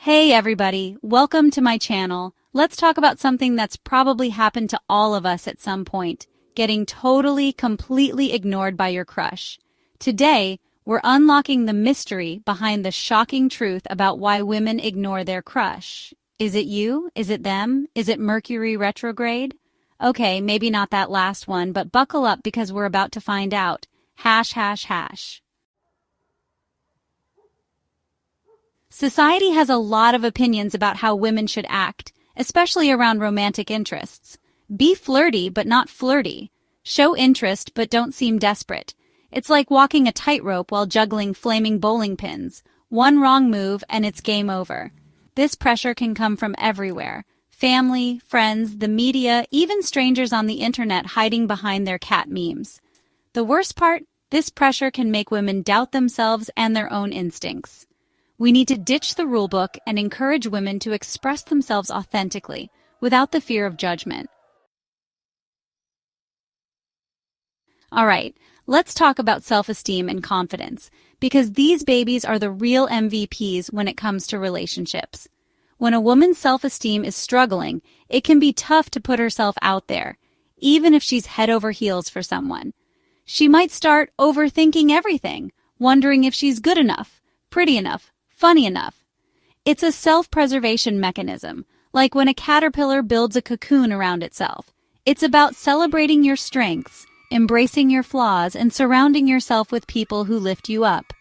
Hey everybody, welcome to my channel. Let's talk about something that's probably happened to all of us at some point, getting totally, completely ignored by your crush. Today, we're unlocking the mystery behind the shocking truth about why women ignore their crush. Is it you? Is it them? Is it Mercury retrograde? Okay, maybe not that last one, but buckle up because we're about to find out. Hash, hash, hash. Society has a lot of opinions about how women should act, especially around romantic interests. Be flirty, but not flirty. Show interest, but don't seem desperate. It's like walking a tightrope while juggling flaming bowling pins. One wrong move, and it's game over. This pressure can come from everywhere. Family, friends, the media, even strangers on the internet hiding behind their cat memes. The worst part? This pressure can make women doubt themselves and their own instincts. We need to ditch the rulebook and encourage women to express themselves authentically, without the fear of judgment. All right, let's talk about self-esteem and confidence, because these babies are the real MVPs when it comes to relationships. When a woman's self-esteem is struggling, it can be tough to put herself out there, even if she's head over heels for someone. She might start overthinking everything, wondering if she's good enough, pretty enough, funny enough. It's a self-preservation mechanism, like when a caterpillar builds a cocoon around itself. It's about celebrating your strengths, embracing your flaws, and surrounding yourself with people who lift you up.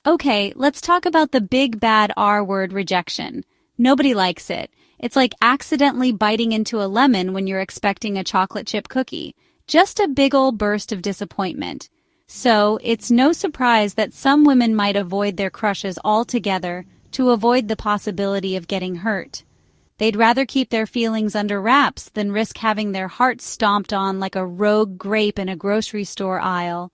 Okay, let's talk about the big bad R word, rejection. Nobody likes it. It's like accidentally biting into a lemon when you're expecting a chocolate chip cookie. Just a big old burst of disappointment. So, it's no surprise that some women might avoid their crushes altogether to avoid the possibility of getting hurt. They'd rather keep their feelings under wraps than risk having their hearts stomped on like a rogue grape in a grocery store aisle.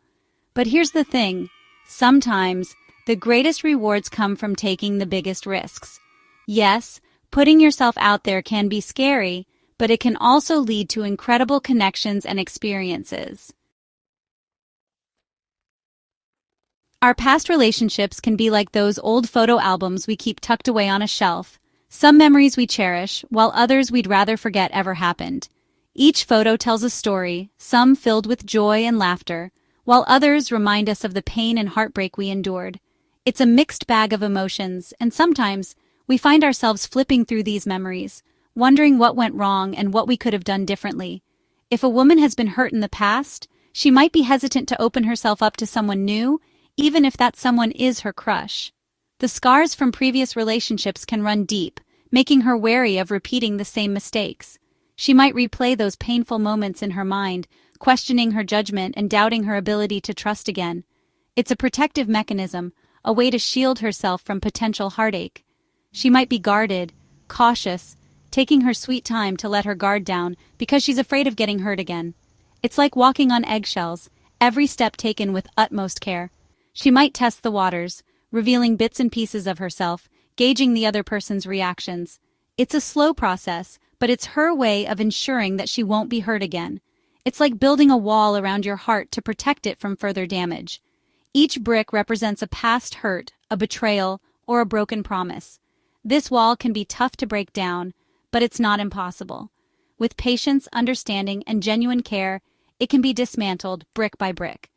But here's the thing. Sometimes, the greatest rewards come from taking the biggest risks. Yes, putting yourself out there can be scary, but it can also lead to incredible connections and experiences. Our past relationships can be like those old photo albums we keep tucked away on a shelf. Some memories we cherish, while others we'd rather forget ever happened. Each photo tells a story, some filled with joy and laughter, while others remind us of the pain and heartbreak we endured. It's a mixed bag of emotions, and sometimes we find ourselves flipping through these memories, wondering what went wrong and what we could have done differently. If a woman has been hurt in the past, she might be hesitant to open herself up to someone new, even if that someone is her crush. The scars from previous relationships can run deep, making her wary of repeating the same mistakes. She might replay those painful moments in her mind, questioning her judgment and doubting her ability to trust again. It's a protective mechanism, a way to shield herself from potential heartache. She might be guarded, cautious, taking her sweet time to let her guard down because she's afraid of getting hurt again. It's like walking on eggshells, every step taken with utmost care. She might test the waters, revealing bits and pieces of herself, gauging the other person's reactions. It's a slow process, but it's her way of ensuring that she won't be hurt again. It's like building a wall around your heart to protect it from further damage. Each brick represents a past hurt, a betrayal, or a broken promise. This wall can be tough to break down, but it's not impossible. With patience, understanding, and genuine care, it can be dismantled brick by brick.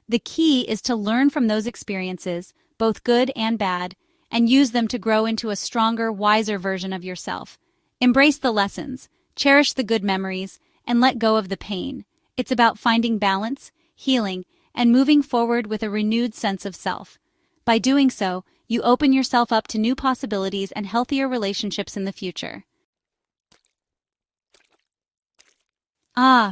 The key is to learn from those experiences, both good and bad, and use them to grow into a stronger, wiser version of yourself. Embrace the lessons, cherish the good memories, and let go of the pain. It's about finding balance, healing, and moving forward with a renewed sense of self. By doing so, you open yourself up to new possibilities and healthier relationships in the future.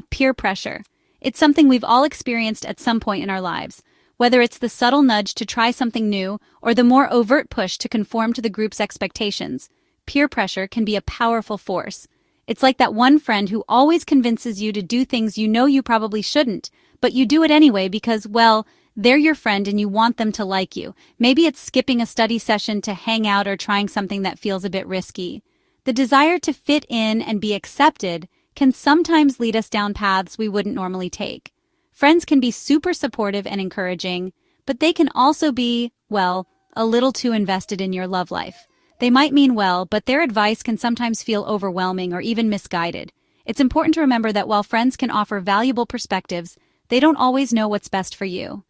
Peer pressure. It's something we've all experienced at some point in our lives, whether it's the subtle nudge to try something new or the more overt push to conform to the group's expectations. Peer pressure can be a powerful force. It's like that one friend who always convinces you to do things you know you probably shouldn't, but you do it anyway because, well, they're your friend and you want them to like you. Maybe it's skipping a study session to hang out or trying something that feels a bit risky. The desire to fit in and be accepted can sometimes lead us down paths we wouldn't normally take. Friends can be super supportive and encouraging, but they can also be, well, a little too invested in your love life. They might mean well, but their advice can sometimes feel overwhelming or even misguided. It's important to remember that while friends can offer valuable perspectives, they don't always know what's best for you.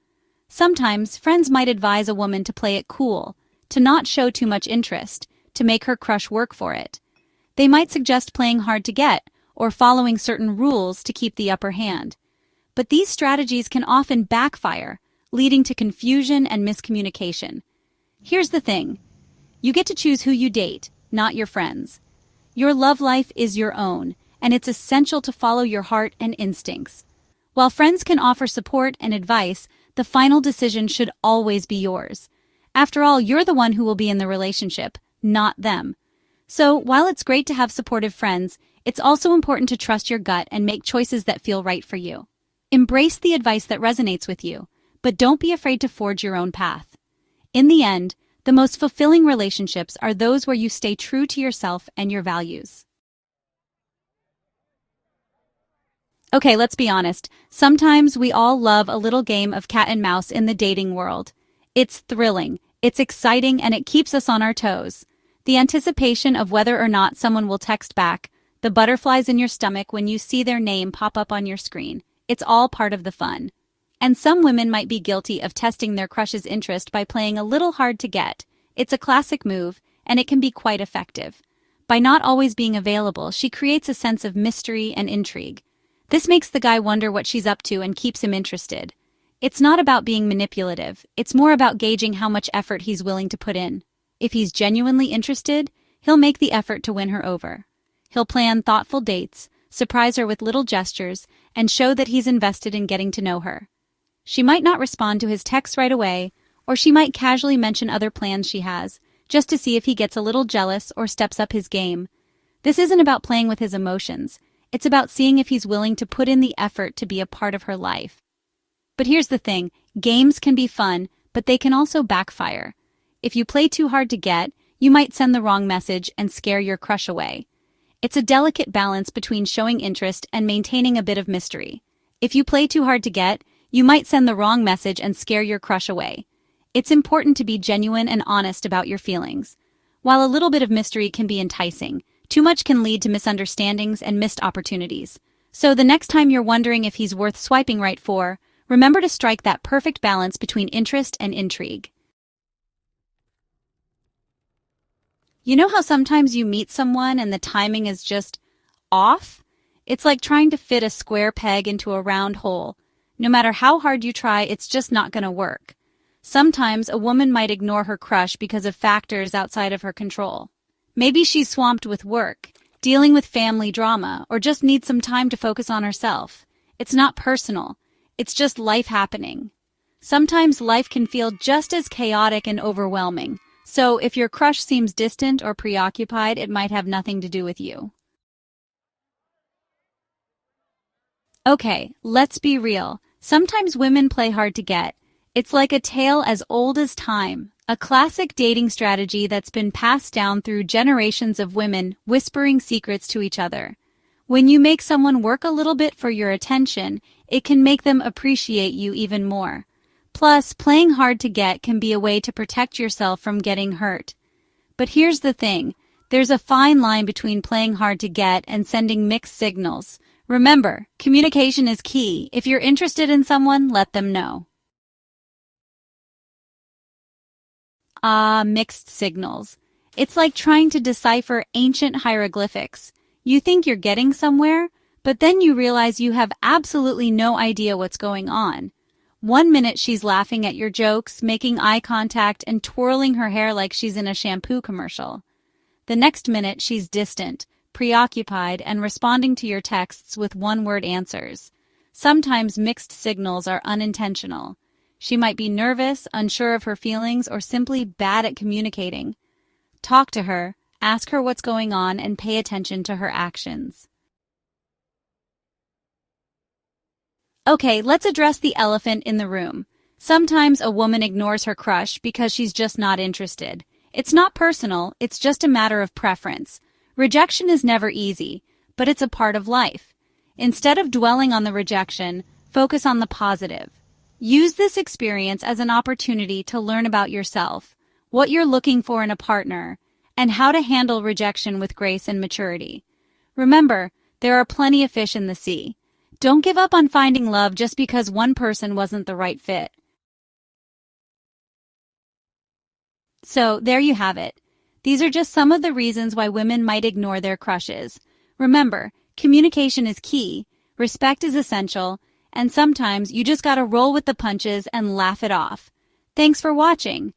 Sometimes, friends might advise a woman to play it cool, to not show too much interest, to make her crush work for it. They might suggest playing hard to get, or following certain rules to keep the upper hand. But these strategies can often backfire, leading to confusion and miscommunication. Here's the thing. You get to choose who you date, not your friends. Your love life is your own, and it's essential to follow your heart and instincts. While friends can offer support and advice, the final decision should always be yours. After all, you're the one who will be in the relationship, not them. So, while it's great to have supportive friends, it's also important to trust your gut and make choices that feel right for you. Embrace the advice that resonates with you, but don't be afraid to forge your own path. In the end, the most fulfilling relationships are those where you stay true to yourself and your values. Okay, let's be honest. Sometimes we all love a little game of cat and mouse in the dating world. It's thrilling, it's exciting, and it keeps us on our toes. The anticipation of whether or not someone will text back, the butterflies in your stomach when you see their name pop up on your screen, it's all part of the fun. And some women might be guilty of testing their crush's interest by playing a little hard to get. It's a classic move, and it can be quite effective. By not always being available, she creates a sense of mystery and intrigue. This makes the guy wonder what she's up to and keeps him interested. It's not about being manipulative, it's more about gauging how much effort he's willing to put in. If he's genuinely interested, he'll make the effort to win her over. He'll plan thoughtful dates, surprise her with little gestures, and show that he's invested in getting to know her. She might not respond to his texts right away, or she might casually mention other plans she has, just to see if he gets a little jealous or steps up his game. This isn't about playing with his emotions. It's about seeing if he's willing to put in the effort to be a part of her life. But here's the thing, games can be fun, but they can also backfire. If you play too hard to get, you might send the wrong message and scare your crush away. It's a delicate balance between showing interest and maintaining a bit of mystery. If you play too hard to get, you might send the wrong message and scare your crush away. It's important to be genuine and honest about your feelings. While a little bit of mystery can be enticing, too much can lead to misunderstandings and missed opportunities. So the next time you're wondering if he's worth swiping right for, remember to strike that perfect balance between interest and intrigue. You know how sometimes you meet someone and the timing is just off? It's like trying to fit a square peg into a round hole. No matter how hard you try, it's just not going to work. Sometimes a woman might ignore her crush because of factors outside of her control. Maybe she's swamped with work, dealing with family drama, or just needs some time to focus on herself. It's not personal. It's just life happening. Sometimes life can feel just as chaotic and overwhelming. So if your crush seems distant or preoccupied, it might have nothing to do with you. Okay, let's be real. Sometimes women play hard to get. It's like a tale as old as time, a classic dating strategy that's been passed down through generations of women whispering secrets to each other. When you make someone work a little bit for your attention, it can make them appreciate you even more. Plus, playing hard to get can be a way to protect yourself from getting hurt. But here's the thing, there's a fine line between playing hard to get and sending mixed signals. Remember, communication is key. If you're interested in someone, let them know. Mixed signals. It's like trying to decipher ancient hieroglyphics. You think you're getting somewhere, but then you realize you have absolutely no idea what's going on. One minute she's laughing at your jokes, making eye contact, and twirling her hair like she's in a shampoo commercial. The next minute she's distant, preoccupied, and responding to your texts with one-word answers. Sometimes mixed signals are unintentional. She might be nervous, unsure of her feelings, or simply bad at communicating. Talk to her, ask her what's going on, and pay attention to her actions. Okay, let's address the elephant in the room. Sometimes a woman ignores her crush because she's just not interested. It's not personal, it's just a matter of preference. Rejection is never easy, but it's a part of life. Instead of dwelling on the rejection, focus on the positive. Use this experience as an opportunity to learn about yourself. what you're looking for in a partner, and how to handle rejection with grace and maturity. Remember, there are plenty of fish in the sea. Don't give up on finding love just because one person wasn't the right fit. So, there you have it. These are just some of the reasons why women might ignore their crushes. Remember, communication is key, respect is essential, and sometimes you just gotta roll with the punches and laugh it off. Thanks for watching.